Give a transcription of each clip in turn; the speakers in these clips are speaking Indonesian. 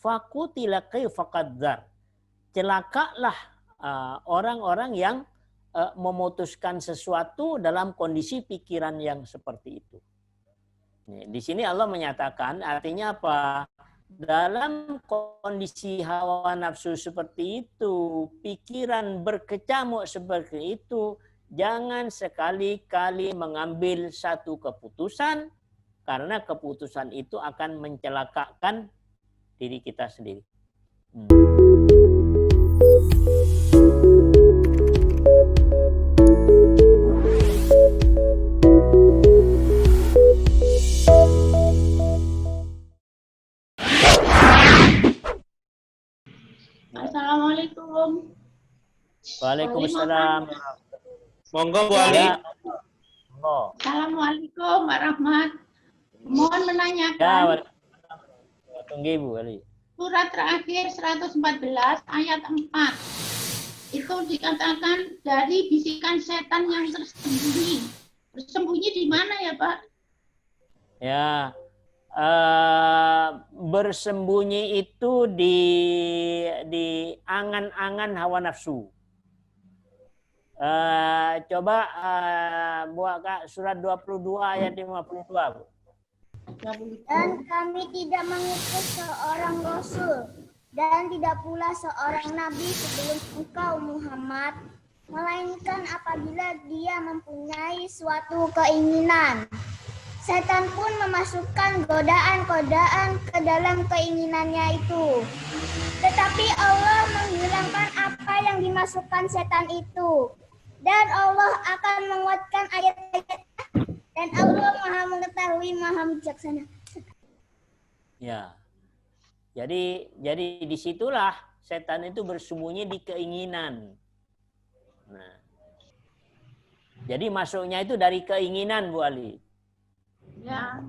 Fakutila kaifa qaddar. Celakalah orang-orang yang memutuskan sesuatu dalam kondisi pikiran yang seperti itu. Di sini Allah menyatakan, artinya apa? Dalam kondisi hawa nafsu seperti itu, pikiran berkecamuk seperti itu, jangan sekali-kali mengambil satu keputusan, karena keputusan itu akan mencelakakan diri kita sendiri. Assalamualaikum. Waalaikumsalam. Monggo Bu Ali. Ya. Assalamualaikum warahmat. Mohon menanyakan. Ya, tunggu Bu Ali. Surat terakhir 114 ayat 4. Itu dikatakan dari bisikan setan yang tersembunyi. Bersembunyi di mana ya, Pak? Ya. Bersembunyi itu di angan-angan hawa nafsu. Coba buat Kak surat 22 ayat 52, Bu. Dan kami tidak mengutus seorang rasul dan tidak pula seorang nabi sebelum engkau Muhammad, melainkan apabila dia mempunyai suatu keinginan. Setan pun memasukkan godaan-godaan ke dalam keinginannya itu. Tetapi Allah menghilangkan apa yang dimasukkan setan itu. Dan Allah akan menguatkan ayat-ayatnya. Dan Allah Maha mengetahui, Maha bijaksana. Ya. Jadi disitulah setan itu bersembunyi di keinginan. Nah. Jadi masuknya itu dari keinginan, Bu Ali. Ya.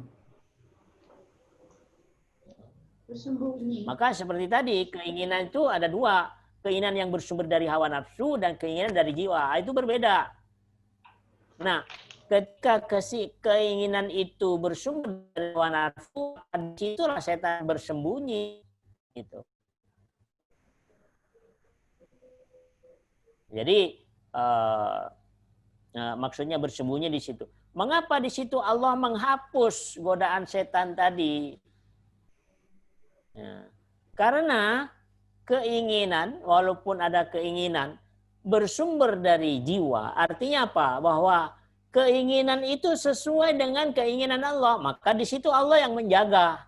Bersembunyi. Maka seperti tadi, keinginan itu ada dua. Keinginan yang bersumber dari hawa nafsu dan keinginan dari jiwa. Itu berbeda. Nah, ketika keinginan itu bersumber dari hawa nafsu, disitulah setan bersembunyi. Gitu. Jadi, maksudnya bersembunyi di situ. Mengapa di situ Allah menghapus godaan setan tadi? Ya. Karena keinginan, walaupun ada keinginan, bersumber dari jiwa. Artinya apa? Bahwa keinginan itu sesuai dengan keinginan Allah. Maka di situ Allah yang menjaga.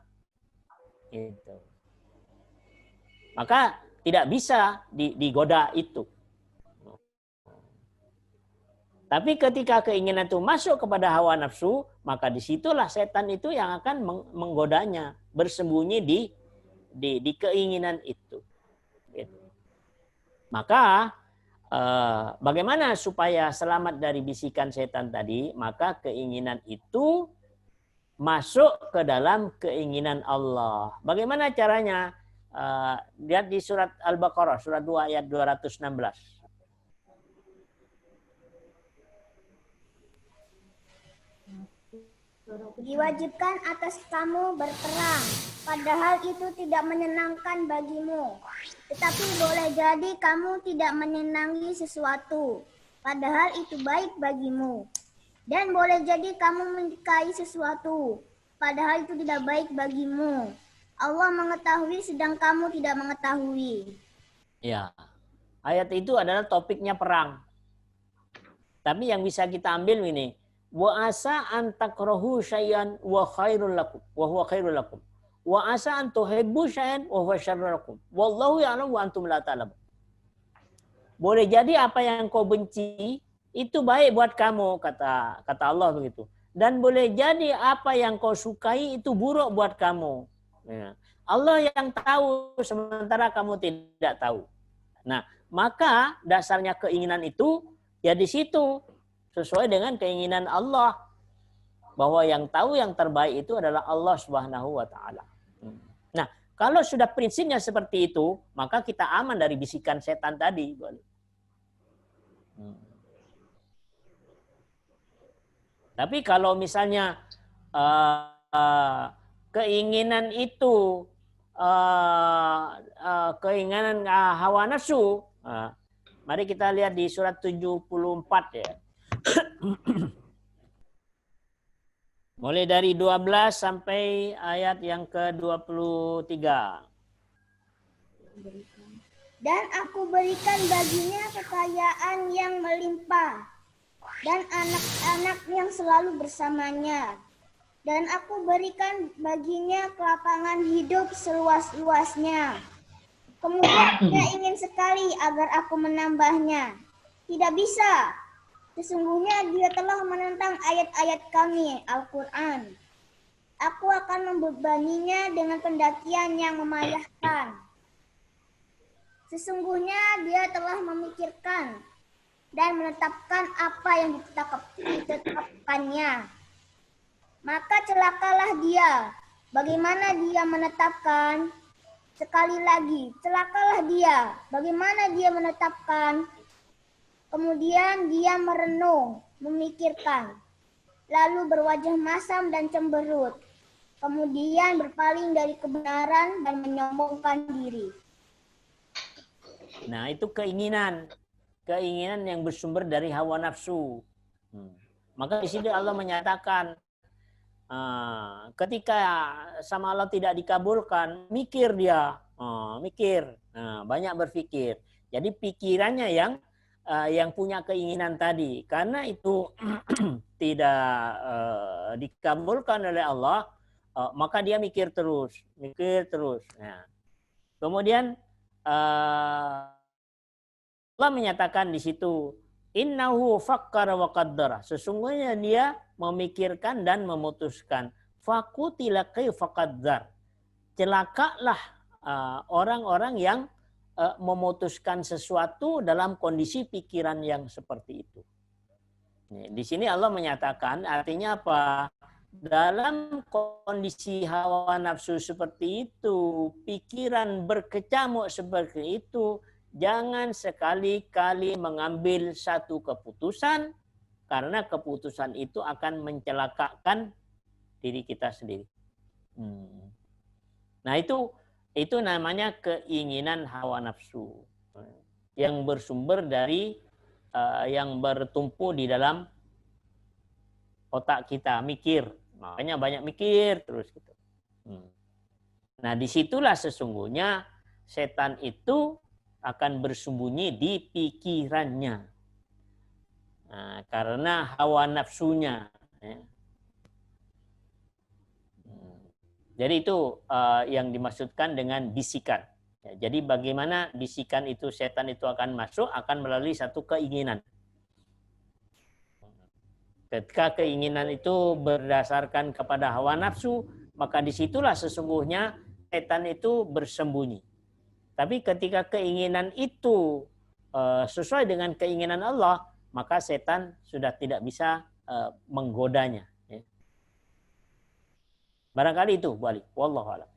Gitu. Maka tidak bisa digoda itu. Tapi ketika keinginan itu masuk kepada hawa nafsu, maka disitulah setan itu yang akan menggodanya, bersembunyi di keinginan itu. Gitu. Maka bagaimana supaya selamat dari bisikan setan tadi? Maka keinginan itu masuk ke dalam keinginan Allah. Bagaimana caranya? Lihat di surat Al-Baqarah, surat 2 ayat 216. Diwajibkan atas kamu berperang, padahal itu tidak menyenangkan bagimu. Tetapi boleh jadi kamu tidak menyenangi sesuatu, padahal itu baik bagimu. Dan boleh jadi kamu menyukai sesuatu, padahal itu tidak baik bagimu. Allah mengetahui sedang kamu tidak mengetahui. Ya, ayat itu adalah topiknya perang. Tapi yang bisa kita ambil ini, wa asa an takrahu syai'an wa khairul lakum wa huwa khairul lakum wa asa an tuhibbu syai'an wa huwa syarrul lakum wallahu ya'lamu wa antum la ta'lamun. Boleh jadi apa yang kau benci itu baik buat kamu, kata Allah begitu. Dan boleh jadi apa yang kau sukai itu buruk buat kamu. Ya. Allah yang tahu sementara kamu tidak tahu. Nah, maka dasarnya keinginan itu ya di situ sesuai dengan keinginan Allah, bahwa yang tahu yang terbaik itu adalah Allah Subhanahu wa taala. Nah, kalau sudah prinsipnya seperti itu, maka kita aman dari bisikan setan tadi. Tapi kalau misalnya keinginan itu keinginan hawa nafsu. Mari kita lihat di surat 74 ya. Mulai dari 12 sampai ayat yang ke-23. Dan aku berikan baginya kekayaan yang melimpah dan anak-anak yang selalu bersamanya. Dan aku berikan baginya kelapangan hidup seluas-luasnya. Kemudian dia ingin sekali agar aku menambahnya. Tidak bisa. Sesungguhnya dia telah menentang ayat-ayat kami, Al-Quran. Aku akan membebaninya dengan pendakian yang memayahkan. Sesungguhnya dia telah memikirkan dan menetapkan apa yang ditetapkannya. Maka celakalah dia. Bagaimana dia menetapkan? Sekali lagi, celakalah dia. Bagaimana dia menetapkan? Kemudian dia merenung, memikirkan. Lalu berwajah masam dan cemberut. Kemudian berpaling dari kebenaran dan menyombongkan diri. Nah, itu keinginan yang bersumber dari hawa nafsu. Maka di sini Allah menyatakan, ketika sama Allah tidak dikabulkan, mikir dia, banyak berpikir. Jadi pikirannya yang punya keinginan tadi, karena itu tidak dikabulkan oleh Allah, maka dia mikir terus. Nah, kemudian Allah menyatakan di situ, innahu fakkara wa qaddara. Sesungguhnya dia memikirkan dan memutuskan. Fakutila kaifa qaddar. Celakalah orang-orang yang memutuskan sesuatu dalam kondisi pikiran yang seperti itu. Di sini Allah menyatakan, artinya apa? Dalam kondisi hawa nafsu seperti itu, pikiran berkecamuk seperti itu, jangan sekali-kali mengambil satu keputusan, karena keputusan itu akan mencelakakan diri kita sendiri. Nah, itu namanya keinginan hawa nafsu yang bersumber dari yang bertumpu di dalam otak kita, mikir. Makanya banyak mikir terus gitu. Nah, disitulah sesungguhnya setan itu akan bersembunyi di pikirannya. Nah, karena hawa nafsunya. Ya. Jadi itu yang dimaksudkan dengan bisikan. Ya, jadi bagaimana bisikan itu, setan itu akan masuk, akan melalui satu keinginan. Ketika keinginan itu berdasarkan kepada hawa nafsu, maka disitulah sesungguhnya setan itu bersembunyi. Tapi ketika keinginan itu sesuai dengan keinginan Allah, maka setan sudah tidak bisa menggodanya. Ya. Barangkali itu, Bu Ali. Wallahu a'lam.